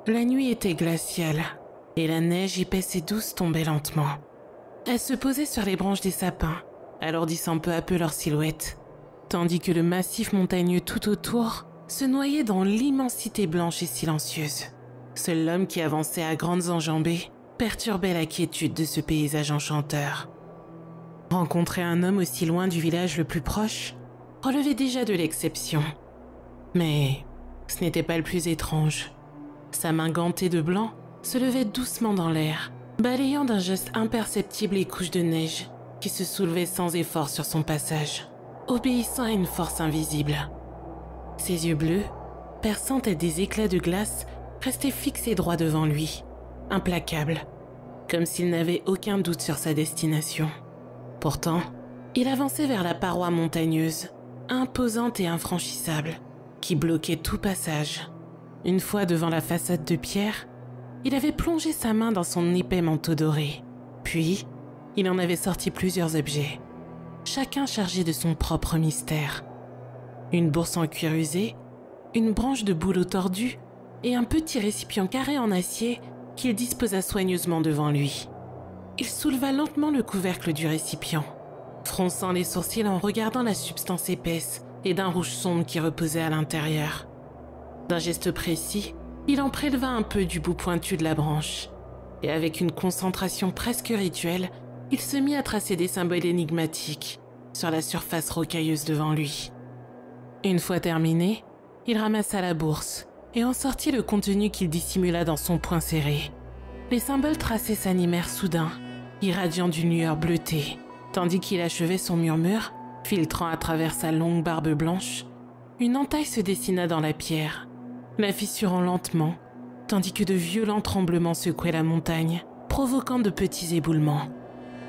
La nuit était glaciale, et la neige épaisse et douce tombait lentement. Elle se posait sur les branches des sapins, alourdissant peu à peu leur silhouette, tandis que le massif montagneux tout autour se noyait dans l'immensité blanche et silencieuse. Seul l'homme qui avançait à grandes enjambées perturbait la quiétude de ce paysage enchanteur. Rencontrer un homme aussi loin du village le plus proche relevait déjà de l'exception. Mais ce n'était pas le plus étrange. Sa main gantée de blanc se levait doucement dans l'air, balayant d'un geste imperceptible les couches de neige qui se soulevaient sans effort sur son passage, obéissant à une force invisible. Ses yeux bleus, perçant tels des éclats de glace, restaient fixés droit devant lui, implacables, comme s'il n'avait aucun doute sur sa destination. Pourtant, il avançait vers la paroi montagneuse, imposante et infranchissable, qui bloquait tout passage. Une fois devant la façade de pierre, il avait plongé sa main dans son épais manteau doré. Puis, il en avait sorti plusieurs objets, chacun chargé de son propre mystère. Une bourse en cuir usé, une branche de bouleau tordu et un petit récipient carré en acier qu'il disposa soigneusement devant lui. Il souleva lentement le couvercle du récipient, fronçant les sourcils en regardant la substance épaisse et d'un rouge sombre qui reposait à l'intérieur. D'un geste précis, il en préleva un peu du bout pointu de la branche, et avec une concentration presque rituelle, il se mit à tracer des symboles énigmatiques sur la surface rocailleuse devant lui. Une fois terminé, il ramassa la bourse et en sortit le contenu qu'il dissimula dans son poing serré. Les symboles tracés s'animèrent soudain, irradiant d'une lueur bleutée, tandis qu'il achevait son murmure, filtrant à travers sa longue barbe blanche. Une entaille se dessina dans la pierre, la fissurant lentement, tandis que de violents tremblements secouaient la montagne, provoquant de petits éboulements.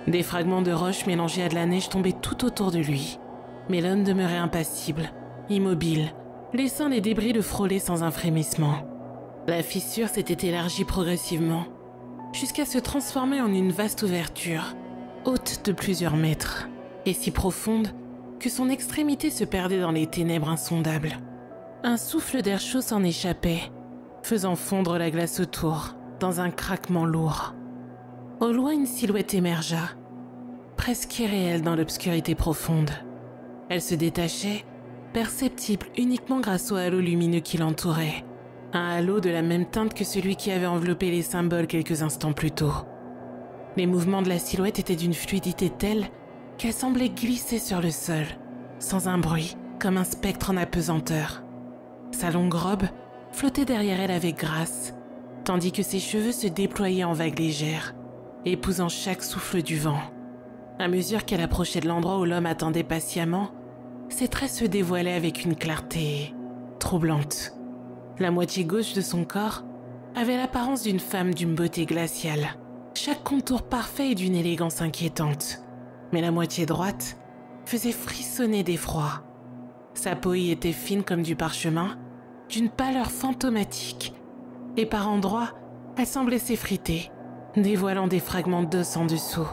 Des fragments de roches mélangés à de la neige tombaient tout autour de lui, mais l'homme demeurait impassible, immobile, laissant les débris le frôler sans un frémissement. La fissure s'était élargie progressivement, jusqu'à se transformer en une vaste ouverture, haute de plusieurs mètres, et si profonde que son extrémité se perdait dans les ténèbres insondables. Un souffle d'air chaud s'en échappait, faisant fondre la glace autour, dans un craquement lourd. Au loin, une silhouette émergea, presque irréelle dans l'obscurité profonde. Elle se détachait, perceptible uniquement grâce au halo lumineux qui l'entourait, un halo de la même teinte que celui qui avait enveloppé les symboles quelques instants plus tôt. Les mouvements de la silhouette étaient d'une fluidité telle qu'elle semblait glisser sur le sol, sans un bruit, comme un spectre en apesanteur. Sa longue robe flottait derrière elle avec grâce, tandis que ses cheveux se déployaient en vagues légères, épousant chaque souffle du vent. À mesure qu'elle approchait de l'endroit où l'homme attendait patiemment, ses traits se dévoilaient avec une clarté troublante. La moitié gauche de son corps avait l'apparence d'une femme d'une beauté glaciale, chaque contour parfait et d'une élégance inquiétante. Mais la moitié droite faisait frissonner d'effroi. Sa peau y était fine comme du parchemin, d'une pâleur fantomatique, et par endroits, elle semblait s'effriter, dévoilant des fragments d'os en dessous,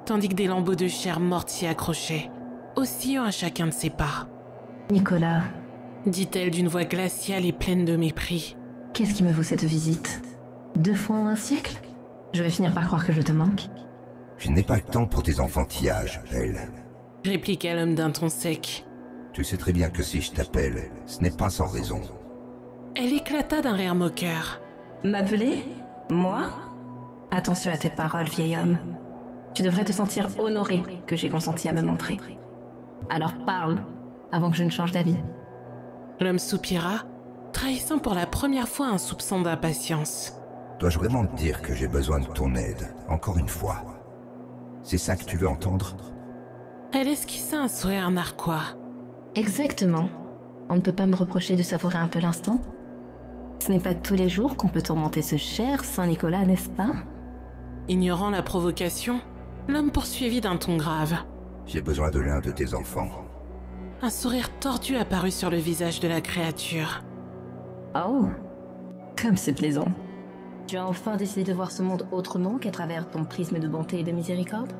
tandis que des lambeaux de chair morte s'y accrochaient, oscillant à chacun de ses pas. « Nicolas, dit-elle d'une voix glaciale et pleine de mépris. Qu'est-ce qui me vaut cette visite? 2 fois en un siècle? Je vais finir par croire que je te manque. » Je n'ai pas le temps pour tes enfantillages, Elle. Répliqua l'homme d'un ton sec. Tu sais très bien que si je t'appelle, ce n'est pas sans raison. Elle éclata d'un rire moqueur. M'appeler? Moi? Attention à tes paroles, vieil homme. Tu devrais te sentir honoré que j'ai consenti à me montrer. Alors parle, avant que je ne change d'avis. L'homme soupira, trahissant pour la première fois un soupçon d'impatience. Dois-je vraiment te dire que j'ai besoin de ton aide, encore une fois? C'est ça que tu veux entendre? Elle esquissa un sourire narquois. Exactement. On ne peut pas me reprocher de savourer un peu l'instant. Ce n'est pas tous les jours qu'on peut tourmenter ce cher Saint-Nicolas, n'est-ce pas? Ignorant la provocation, l'homme poursuivit d'un ton grave. J'ai besoin de l'un de tes enfants. Un sourire tordu apparut sur le visage de la créature. Oh, comme c'est plaisant. Tu as enfin décidé de voir ce monde autrement qu'à travers ton prisme de bonté et de miséricorde?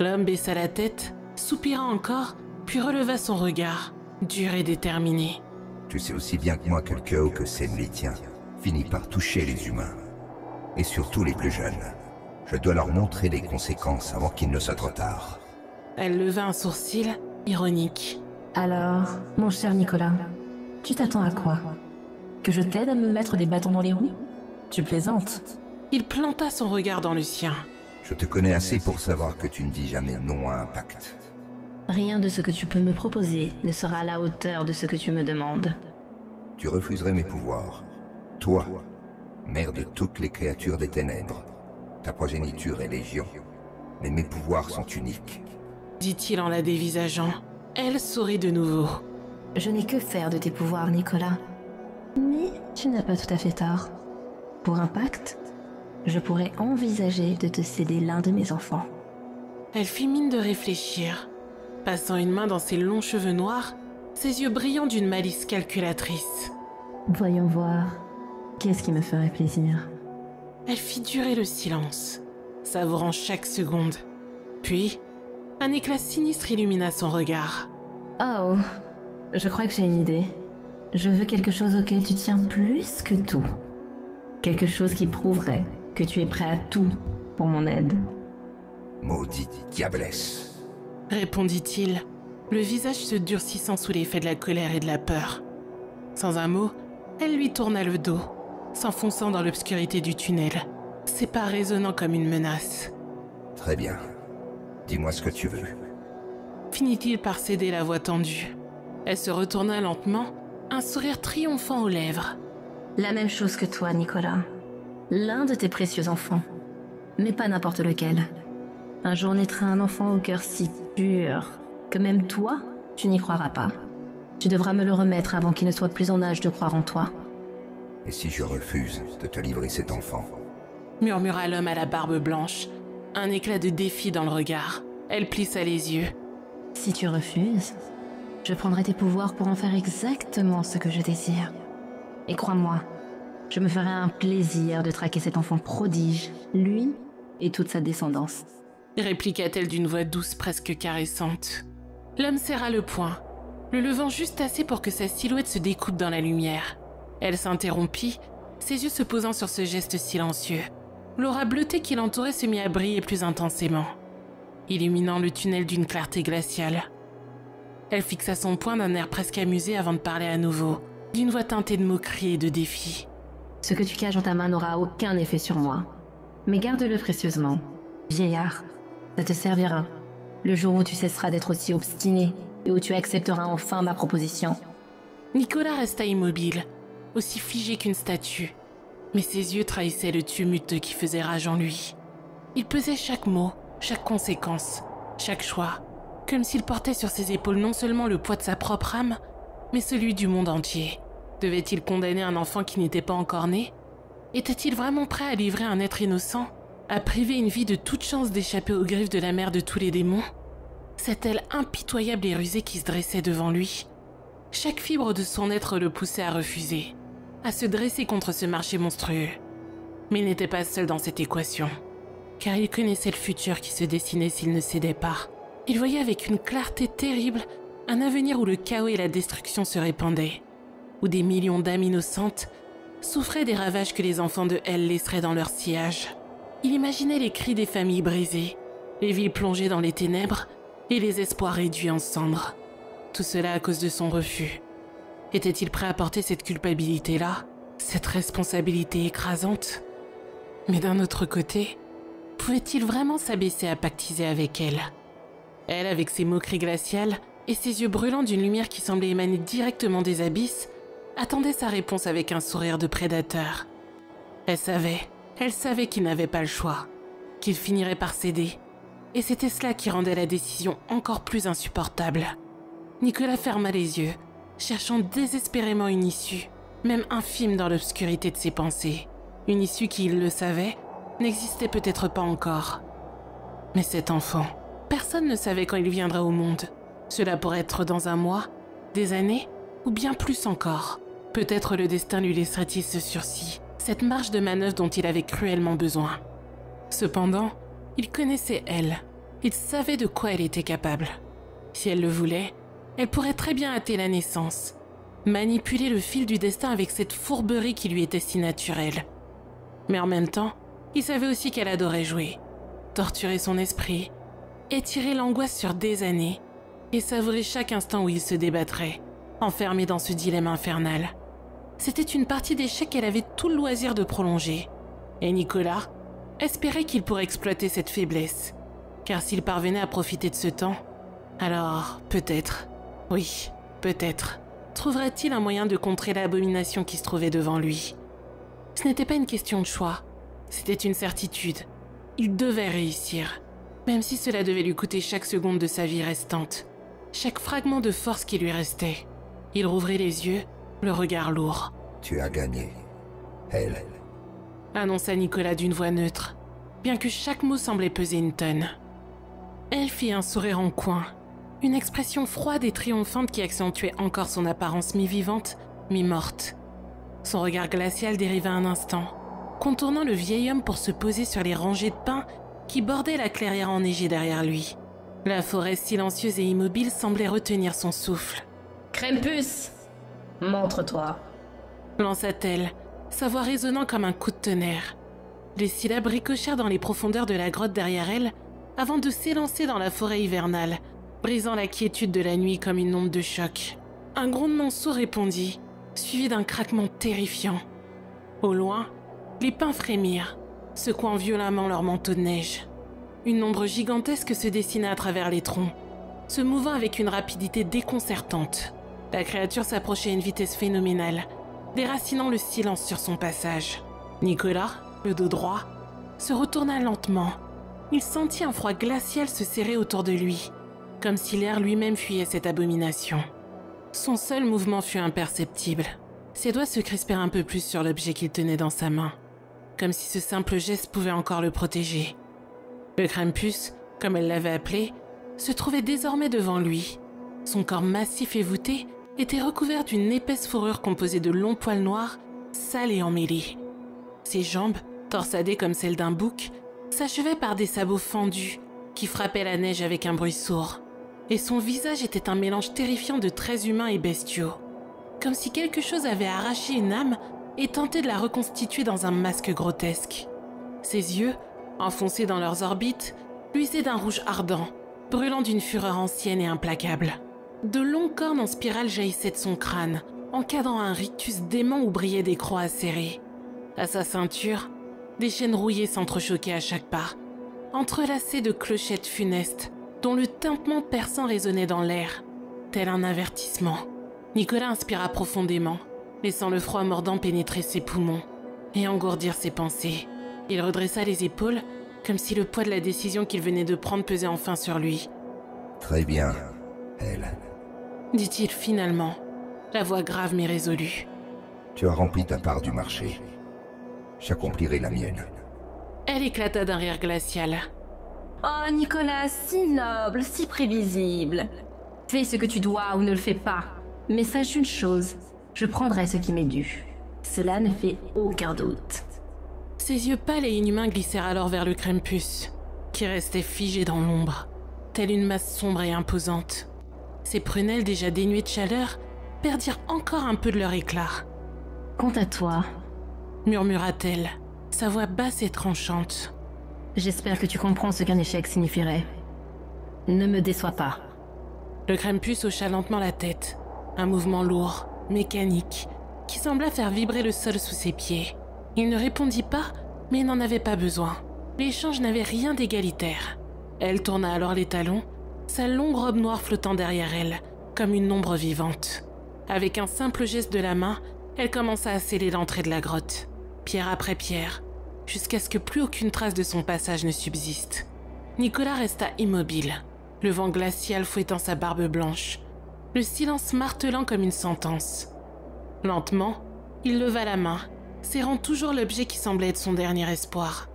L'homme baissa la tête, soupira encore, puis releva son regard, dur et déterminé. Tu sais aussi bien que moi que le chaos que c'est le tien. finit par toucher les humains. Et surtout les plus jeunes. Je dois leur montrer les conséquences avant qu'il ne soit trop tard. Elle leva un sourcil, ironique. Alors, mon cher Nicolas, tu t'attends à quoi? Que je t'aide à me mettre des bâtons dans les roues? Tu plaisantes. Il planta son regard dans le sien. Je te connais assez pour savoir que tu ne dis jamais non à un pacte. Rien de ce que tu peux me proposer ne sera à la hauteur de ce que tu me demandes. Tu refuserais mes pouvoirs. Toi, mère de toutes les créatures des ténèbres. Ta progéniture est légion, mais mes pouvoirs sont uniques. Dit-il en la dévisageant. Elle sourit de nouveau. Je n'ai que faire de tes pouvoirs, Nicolas. Mais tu n'as pas tout à fait tort. Pour un pacte, je pourrais envisager de te céder l'un de mes enfants. Elle fit mine de réfléchir, passant une main dans ses longs cheveux noirs, ses yeux brillants d'une malice calculatrice. Voyons voir. Qu'est-ce qui me ferait plaisir? Elle fit durer le silence, savourant chaque seconde. Puis, un éclat sinistre illumina son regard. Oh, je crois que j'ai une idée. Je veux quelque chose auquel tu tiens plus que tout. Quelque chose qui prouverait que tu es prêt à tout pour mon aide. Maudite diablesse. Répondit-il, le visage se durcissant sous l'effet de la colère et de la peur. Sans un mot, elle lui tourna le dos, s'enfonçant dans l'obscurité du tunnel, ses pas résonnant comme une menace. Très bien. Dis-moi ce que tu veux. Finit-il par céder la voix tendue. Elle se retourna lentement, un sourire triomphant aux lèvres. La même chose que toi, Nicolas. L'un de tes précieux enfants. Mais pas n'importe lequel. Un jour naîtra un enfant au cœur si pur que même toi, tu n'y croiras pas. Tu devras me le remettre avant qu'il ne soit plus en âge de croire en toi. Et si je refuse de te livrer cet enfant? Murmura l'homme à la barbe blanche, un éclat de défi dans le regard. Elle plissa les yeux. Si tu refuses, je prendrai tes pouvoirs pour en faire exactement ce que je désire. Et crois-moi, je me ferai un plaisir de traquer cet enfant prodige, lui et toute sa descendance. Répliqua-t-elle d'une voix douce presque caressante. L'homme serra le poing, le levant juste assez pour que sa silhouette se découpe dans la lumière. Elle s'interrompit, ses yeux se posant sur ce geste silencieux. L'aura bleutée qui l'entourait se mit à briller plus intensément, illuminant le tunnel d'une clarté glaciale. Elle fixa son poing d'un air presque amusé avant de parler à nouveau, d'une voix teintée de moquerie et de défi. Ce que tu caches dans ta main n'aura aucun effet sur moi. Mais garde-le précieusement. Vieillard, ça te servira. Le jour où tu cesseras d'être aussi obstiné et où tu accepteras enfin ma proposition. Nicolas resta immobile, aussi figé qu'une statue. Mais ses yeux trahissaient le tumulte qui faisait rage en lui. Il pesait chaque mot, chaque conséquence, chaque choix, comme s'il portait sur ses épaules non seulement le poids de sa propre âme, mais celui du monde entier. Devait-il condamner un enfant qui n'était pas encore né? Était-il vraiment prêt à livrer un être innocent, à priver une vie de toute chance d'échapper aux griffes de la mère de tous les démons? Cette aile impitoyable et rusée qui se dressait devant lui. Chaque fibre de son être le poussait à refuser, à se dresser contre ce marché monstrueux. Mais il n'était pas seul dans cette équation, car il connaissait le futur qui se dessinait s'il ne cédait pas. Il voyait avec une clarté terrible un avenir où le chaos et la destruction se répandaient, où des millions d'âmes innocentes souffraient des ravages que les enfants de Hell laisseraient dans leur sillage. Il imaginait les cris des familles brisées, les villes plongées dans les ténèbres et les espoirs réduits en cendres. Tout cela à cause de son refus. Était-il prêt à porter cette culpabilité-là, cette responsabilité écrasante? Mais d'un autre côté, pouvait-il vraiment s'abaisser à pactiser avec elle? Elle, avec ses moqueries glaciales et ses yeux brûlants d'une lumière qui semblait émaner directement des abysses, attendait sa réponse avec un sourire de prédateur. Elle savait qu'il n'avait pas le choix, qu'il finirait par céder, et c'était cela qui rendait la décision encore plus insupportable. Nicolas ferma les yeux, cherchant désespérément une issue, même infime dans l'obscurité de ses pensées. Une issue qui, il le savait, n'existait peut-être pas encore. Mais cet enfant, personne ne savait quand il viendrait au monde. Cela pourrait être dans un mois, des années, ou bien plus encore. Peut-être le destin lui laisserait-il ce sursis, cette marge de manœuvre dont il avait cruellement besoin. Cependant, il connaissait elle. Il savait de quoi elle était capable. Si elle le voulait, elle pourrait très bien hâter la naissance. manipuler le fil du destin avec cette fourberie qui lui était si naturelle. Mais en même temps, il savait aussi qu'elle adorait jouer, torturer son esprit, étirer l'angoisse sur des années et savourer chaque instant où il se débattrait, enfermé dans ce dilemme infernal. C'était une partie d'échecs qu'elle avait tout le loisir de prolonger, et Nicolas espérait qu'il pourrait exploiter cette faiblesse, car s'il parvenait à profiter de ce temps, alors peut-être, oui, peut-être, trouverait-il un moyen de contrer l'abomination qui se trouvait devant lui. Ce n'était pas une question de choix, c'était une certitude. Il devait réussir, même si cela devait lui coûter chaque seconde de sa vie restante, chaque fragment de force qui lui restait. Il rouvrit les yeux, le regard lourd. « Tu as gagné, elle. » annonça Nicolas d'une voix neutre, bien que chaque mot semblait peser une tonne. Elle fit un sourire en coin, une expression froide et triomphante qui accentuait encore son apparence mi-vivante, mi-morte. Son regard glacial dériva un instant, contournant le vieil homme pour se poser sur les rangées de pins qui bordaient la clairière enneigée derrière lui. La forêt silencieuse et immobile semblait retenir son souffle. « Krampus, montre-toi !» lança-t-elle, sa voix résonnant comme un coup de tonnerre. Les syllabes ricochèrent dans les profondeurs de la grotte derrière elle, avant de s'élancer dans la forêt hivernale, brisant la quiétude de la nuit comme une onde de choc. Un grondement sourd répondit, suivi d'un craquement terrifiant. Au loin, les pins frémirent, secouant violemment leurs manteaux de neige. Une ombre gigantesque se dessina à travers les troncs, se mouvant avec une rapidité déconcertante. La créature s'approchait à une vitesse phénoménale, déracinant le silence sur son passage. Nicolas, le dos droit, se retourna lentement. Il sentit un froid glacial se serrer autour de lui, comme si l'air lui-même fuyait cette abomination. Son seul mouvement fut imperceptible. Ses doigts se crispèrent un peu plus sur l'objet qu'il tenait dans sa main, comme si ce simple geste pouvait encore le protéger. Le Krampus, comme elle l'avait appelé, se trouvait désormais devant lui. Son corps massif et voûté était recouvert d'une épaisse fourrure composée de longs poils noirs, sales et emmêlés. Ses jambes, torsadées comme celles d'un bouc, s'achevaient par des sabots fendus qui frappaient la neige avec un bruit sourd. Et son visage était un mélange terrifiant de traits humains et bestiaux, comme si quelque chose avait arraché une âme et tenté de la reconstituer dans un masque grotesque. Ses yeux, enfoncés dans leurs orbites, luisaient d'un rouge ardent, brûlant d'une fureur ancienne et implacable. De longues cornes en spirale jaillissaient de son crâne, encadrant un rictus dément où brillaient des croix acérées. À sa ceinture, des chaînes rouillées s'entrechoquaient à chaque pas, entrelacées de clochettes funestes, dont le tintement perçant résonnait dans l'air, tel un avertissement. Nicolas inspira profondément, laissant le froid mordant pénétrer ses poumons et engourdir ses pensées. Il redressa les épaules, comme si le poids de la décision qu'il venait de prendre pesait enfin sur lui. « Très bien, elle. » dit-il finalement, la voix grave mais résolue. « Tu as rempli ta part du marché. J'accomplirai la mienne. » Elle éclata d'un rire glacial. « Oh Nicolas, si noble, si prévisible. Fais ce que tu dois ou ne le fais pas. Mais sache une chose, je prendrai ce qui m'est dû. Cela ne fait aucun doute. » Ses yeux pâles et inhumains glissèrent alors vers le Krampus, qui restait figé dans l'ombre, telle une masse sombre et imposante. Ses prunelles déjà dénuées de chaleur perdirent encore un peu de leur éclat. « Quant à toi, » murmura-t-elle, sa voix basse et tranchante. « j'espère que tu comprends ce qu'un échec signifierait. Ne me déçois pas. » Le Krampus hocha lentement la tête, un mouvement lourd, mécanique, qui sembla faire vibrer le sol sous ses pieds. Il ne répondit pas, mais il n'en avait pas besoin. L'échange n'avait rien d'égalitaire. Elle tourna alors les talons, sa longue robe noire flottant derrière elle, comme une ombre vivante. Avec un simple geste de la main, elle commença à sceller l'entrée de la grotte, pierre après pierre, jusqu'à ce que plus aucune trace de son passage ne subsiste. Nicolas resta immobile, le vent glacial fouettant sa barbe blanche, le silence martelant comme une sentence. Lentement, il leva la main, serrant toujours l'objet qui semblait être son dernier espoir.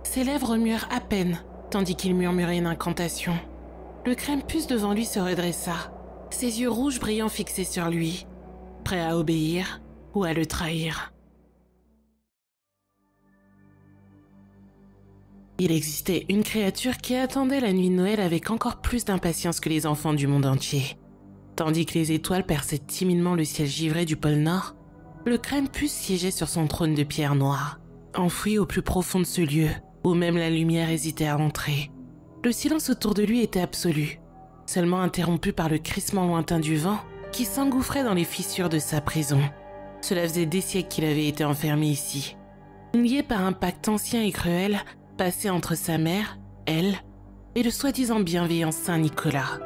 Ses lèvres remuèrent à peine, tandis qu'il murmurait une incantation. Le Krampus devant lui se redressa, ses yeux rouges brillants fixés sur lui, prêt à obéir ou à le trahir. Il existait une créature qui attendait la nuit de Noël avec encore plus d'impatience que les enfants du monde entier. Tandis que les étoiles perçaient timidement le ciel givré du pôle Nord, le Krampus siégeait sur son trône de pierre noire, enfoui au plus profond de ce lieu, où même la lumière hésitait à entrer. Le silence autour de lui était absolu, seulement interrompu par le crissement lointain du vent qui s'engouffrait dans les fissures de sa prison. Cela faisait des siècles qu'il avait été enfermé ici, lié par un pacte ancien et cruel passé entre sa mère, elle, et le soi-disant bienveillant Saint Nicolas.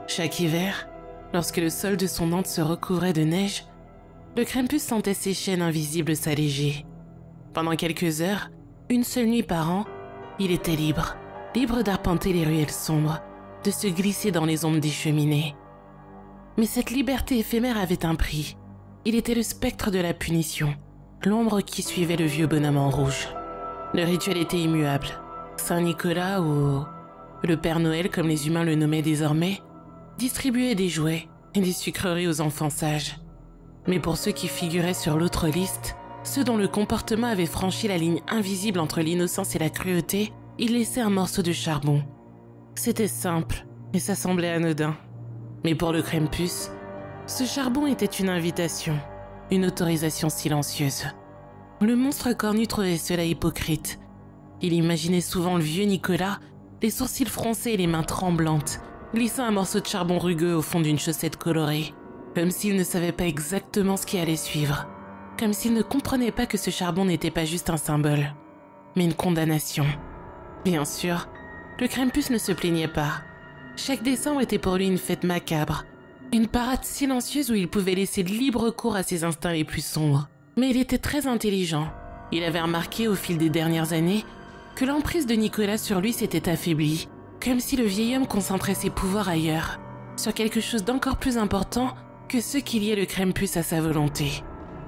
Chaque hiver, lorsque le sol de son antre se recouvrait de neige, le Krampus sentait ses chaînes invisibles s'alléger. Pendant quelques heures, une seule nuit par an, il était libre d'arpenter les ruelles sombres, de se glisser dans les ombres des cheminées. Mais cette liberté éphémère avait un prix. Il était le spectre de la punition, l'ombre qui suivait le vieux bonhomme en rouge. Le rituel était immuable. Saint Nicolas, ou le Père Noël comme les humains le nommaient désormais, distribuait des jouets et des sucreries aux enfants sages. Mais pour ceux qui figuraient sur l'autre liste, ceux dont le comportement avait franchi la ligne invisible entre l'innocence et la cruauté, il laissait un morceau de charbon. C'était simple et ça semblait anodin. Mais pour le Krampus, ce charbon était une invitation, une autorisation silencieuse. Le monstre cornu trouvait cela hypocrite. Il imaginait souvent le vieux Nicolas, les sourcils froncés et les mains tremblantes, glissant un morceau de charbon rugueux au fond d'une chaussette colorée, comme s'il ne savait pas exactement ce qui allait suivre, comme s'il ne comprenait pas que ce charbon n'était pas juste un symbole, mais une condamnation. Bien sûr, le Krampus ne se plaignait pas. Chaque décembre était pour lui une fête macabre, une parade silencieuse où il pouvait laisser libre cours à ses instincts les plus sombres. Mais il était très intelligent. Il avait remarqué au fil des dernières années que l'emprise de Nicolas sur lui s'était affaiblie, comme si le vieil homme concentrait ses pouvoirs ailleurs, sur quelque chose d'encore plus important que ce qui liait le Krampus à sa volonté.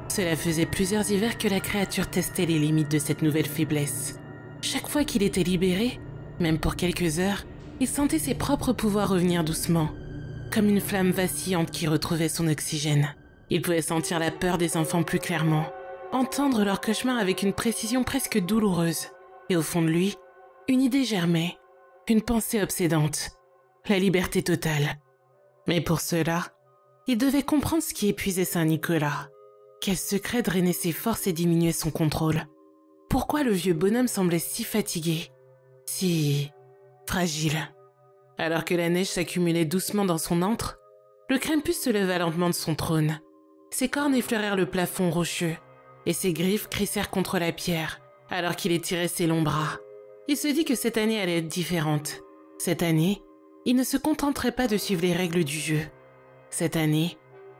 Cela faisait plusieurs hivers que la créature testait les limites de cette nouvelle faiblesse. Chaque fois qu'il était libéré, même pour quelques heures, il sentait ses propres pouvoirs revenir doucement, comme une flamme vacillante qui retrouvait son oxygène. Il pouvait sentir la peur des enfants plus clairement, entendre leurs cauchemars avec une précision presque douloureuse. Et au fond de lui, une idée germait, une pensée obsédante, la liberté totale. Mais pour cela, il devait comprendre ce qui épuisait Saint Nicolas. Quel secret drainait ses forces et diminuait son contrôle? Pourquoi le vieux bonhomme semblait si fatigué, si fragile? Alors que la neige s'accumulait doucement dans son antre, le Krampus se leva lentement de son trône. Ses cornes effleurèrent le plafond rocheux, et ses griffes crissèrent contre la pierre, alors qu'il étirait ses longs bras. Il se dit que cette année allait être différente. Cette année, il ne se contenterait pas de suivre les règles du jeu. Cette année,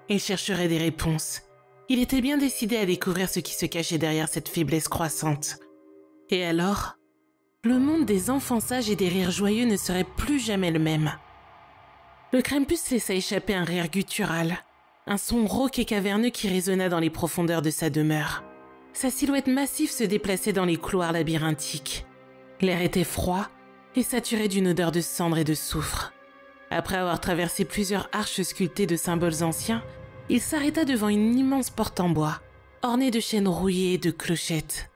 il chercherait des réponses. Il était bien décidé à découvrir ce qui se cachait derrière cette faiblesse croissante. Et alors, le monde des enfants sages et des rires joyeux ne serait plus jamais le même. Le Krampus laissa échapper un rire guttural, un son rauque et caverneux qui résonna dans les profondeurs de sa demeure. Sa silhouette massive se déplaçait dans les couloirs labyrinthiques. L'air était froid et saturé d'une odeur de cendre et de soufre. Après avoir traversé plusieurs arches sculptées de symboles anciens, il s'arrêta devant une immense porte en bois, ornée de chaînes rouillées et de clochettes.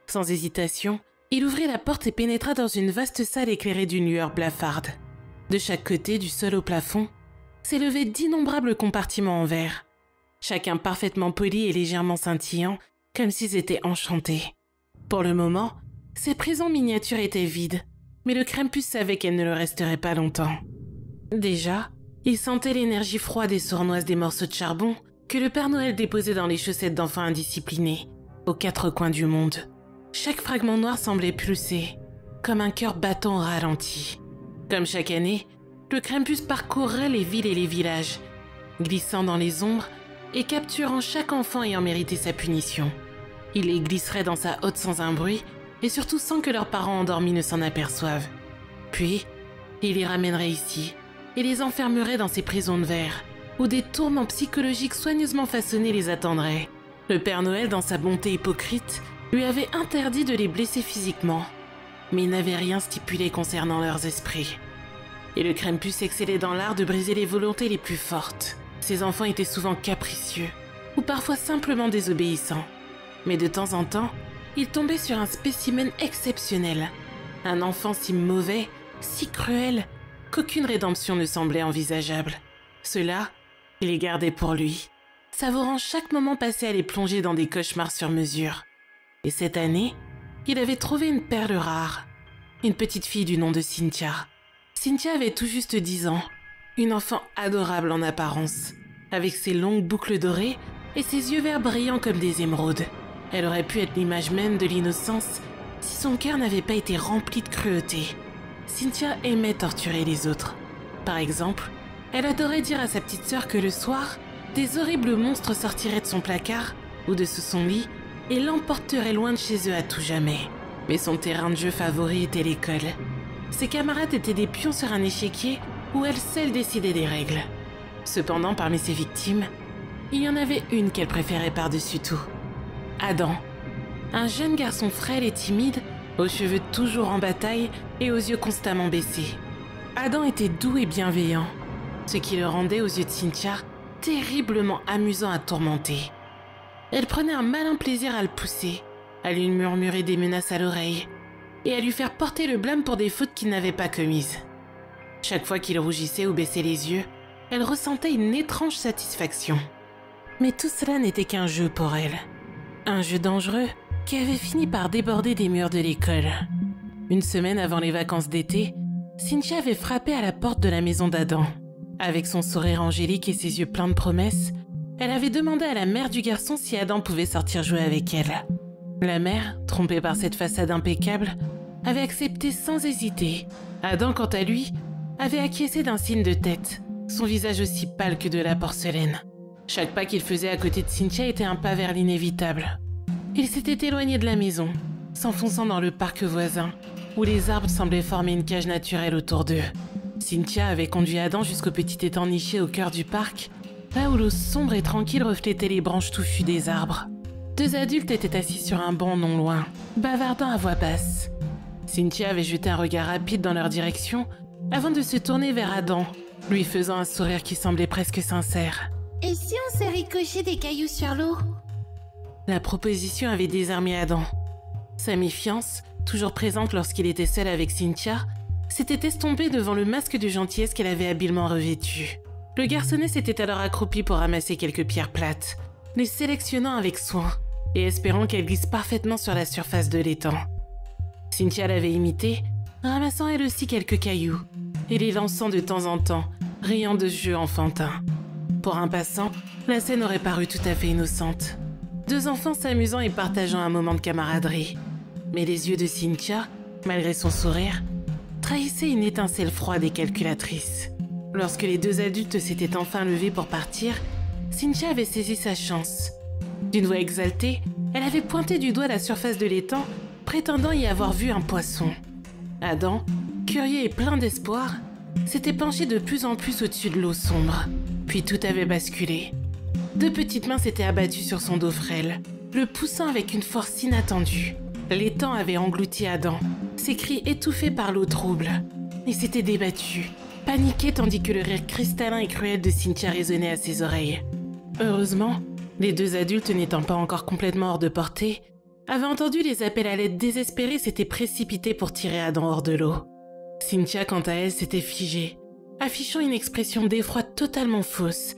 Sans hésitation, il ouvrit la porte et pénétra dans une vaste salle éclairée d'une lueur blafarde. De chaque côté, du sol au plafond, s'élevaient d'innombrables compartiments en verre, chacun parfaitement poli et légèrement scintillant, comme s'ils étaient enchantés. Pour le moment, ces prisons miniatures étaient vides, mais le Krampus savait qu'elles ne le resteraient pas longtemps. Déjà, il sentait l'énergie froide et sournoise des morceaux de charbon que le Père Noël déposait dans les chaussettes d'enfants indisciplinés, aux quatre coins du monde. Chaque fragment noir semblait pulser, comme un cœur battant au ralenti. Comme chaque année, le Krampus parcourrait les villes et les villages, glissant dans les ombres et capturant chaque enfant ayant mérité sa punition. Il les glisserait dans sa hotte sans un bruit et surtout sans que leurs parents endormis ne s'en aperçoivent. Puis, il les ramènerait ici et les enfermerait dans ces prisons de verre, où des tourments psychologiques soigneusement façonnés les attendraient. Le Père Noël, dans sa bonté hypocrite, lui avait interdit de les blesser physiquement, mais il n'avait rien stipulé concernant leurs esprits. Et le Krampus excellait dans l'art de briser les volontés les plus fortes. Ses enfants étaient souvent capricieux, ou parfois simplement désobéissants. Mais de temps en temps, il tombait sur un spécimen exceptionnel. Un enfant si mauvais, si cruel, qu'aucune rédemption ne semblait envisageable. Cela, il les gardait pour lui, savourant chaque moment passé à les plonger dans des cauchemars sur mesure. Et cette année, il avait trouvé une perle rare, une petite fille du nom de Cynthia. Cynthia avait tout juste 10 ans, une enfant adorable en apparence, avec ses longues boucles dorées et ses yeux verts brillants comme des émeraudes. Elle aurait pu être l'image même de l'innocence si son cœur n'avait pas été rempli de cruauté. Cynthia aimait torturer les autres. Par exemple, elle adorait dire à sa petite sœur que le soir, des horribles monstres sortiraient de son placard ou de sous son lit et l'emporteraient loin de chez eux à tout jamais. Mais son terrain de jeu favori était l'école. Ses camarades étaient des pions sur un échiquier où elle seule décidait des règles. Cependant, parmi ses victimes, il y en avait une qu'elle préférait par-dessus tout. Adam, un jeune garçon frêle et timide, aux cheveux toujours en bataille et aux yeux constamment baissés. Adam était doux et bienveillant, ce qui le rendait aux yeux de Cynthia terriblement amusant à tourmenter. Elle prenait un malin plaisir à le pousser, à lui murmurer des menaces à l'oreille et à lui faire porter le blâme pour des fautes qu'il n'avait pas commises. Chaque fois qu'il rougissait ou baissait les yeux, elle ressentait une étrange satisfaction. Mais tout cela n'était qu'un jeu pour elle. Un jeu dangereux qui avait fini par déborder des murs de l'école. Une semaine avant les vacances d'été, Cynthia avait frappé à la porte de la maison d'Adam. Avec son sourire angélique et ses yeux pleins de promesses, elle avait demandé à la mère du garçon si Adam pouvait sortir jouer avec elle. La mère, trompée par cette façade impeccable, avait accepté sans hésiter. Adam, quant à lui, avait acquiescé d'un signe de tête, son visage aussi pâle que de la porcelaine. Chaque pas qu'il faisait à côté de Cynthia était un pas vers l'inévitable. Il s'était éloigné de la maison, s'enfonçant dans le parc voisin, où les arbres semblaient former une cage naturelle autour d'eux. Cynthia avait conduit Adam jusqu'au petit étang niché au cœur du parc, là où l'eau sombre et tranquille reflétait les branches touffues des arbres. 2 adultes étaient assis sur un banc non loin, bavardant à voix basse. Cynthia avait jeté un regard rapide dans leur direction avant de se tourner vers Adam, lui faisant un sourire qui semblait presque sincère. « Et si on se ricochait des cailloux sur l'eau ?» La proposition avait désarmé Adam. Sa méfiance, toujours présente lorsqu'il était seul avec Cynthia, s'était estompée devant le masque de gentillesse qu'elle avait habilement revêtu. Le garçonnet s'était alors accroupi pour ramasser quelques pierres plates, les sélectionnant avec soin et espérant qu'elles glissent parfaitement sur la surface de l'étang. Cynthia l'avait imité, ramassant elle aussi quelques cailloux et les lançant de temps en temps, riant de ce jeu enfantin. Pour un passant, la scène aurait paru tout à fait innocente. 2 enfants s'amusant et partageant un moment de camaraderie. Mais les yeux de Cynthia, malgré son sourire, trahissaient une étincelle froide et calculatrice. Lorsque les 2 adultes s'étaient enfin levés pour partir, Cynthia avait saisi sa chance. D'une voix exaltée, elle avait pointé du doigt la surface de l'étang, prétendant y avoir vu un poisson. Adam, curieux et plein d'espoir, s'était penché de plus en plus au-dessus de l'eau sombre. Puis tout avait basculé. 2 petites mains s'étaient abattues sur son dos frêle, le poussant avec une force inattendue. L'étang avait englouti Adam, ses cris étouffés par l'eau trouble. Il s'était débattu, paniqué tandis que le rire cristallin et cruel de Cynthia résonnait à ses oreilles. Heureusement, les 2 adultes n'étant pas encore complètement hors de portée, avaient entendu les appels à l'aide désespérés et s'étaient précipités pour tirer Adam hors de l'eau. Cynthia, quant à elle, s'était figée, affichant une expression d'effroi totalement fausse.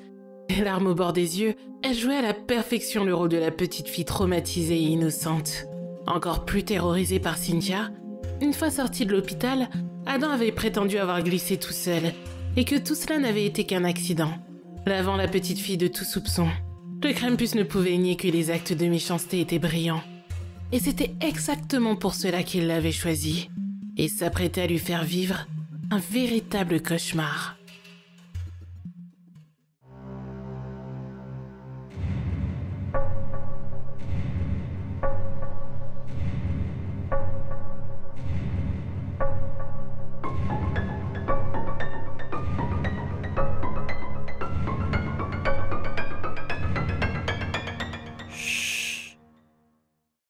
Les larmes au bord des yeux, elle jouait à la perfection le rôle de la petite fille traumatisée et innocente. Encore plus terrorisée par Cynthia, une fois sortie de l'hôpital, Adam avait prétendu avoir glissé tout seul et que tout cela n'avait été qu'un accident, lavant la petite fille de tout soupçon. Le Krampus ne pouvait nier que les actes de méchanceté étaient brillants. Et c'était exactement pour cela qu'il l'avait choisie et s'apprêtait à lui faire vivre un véritable cauchemar.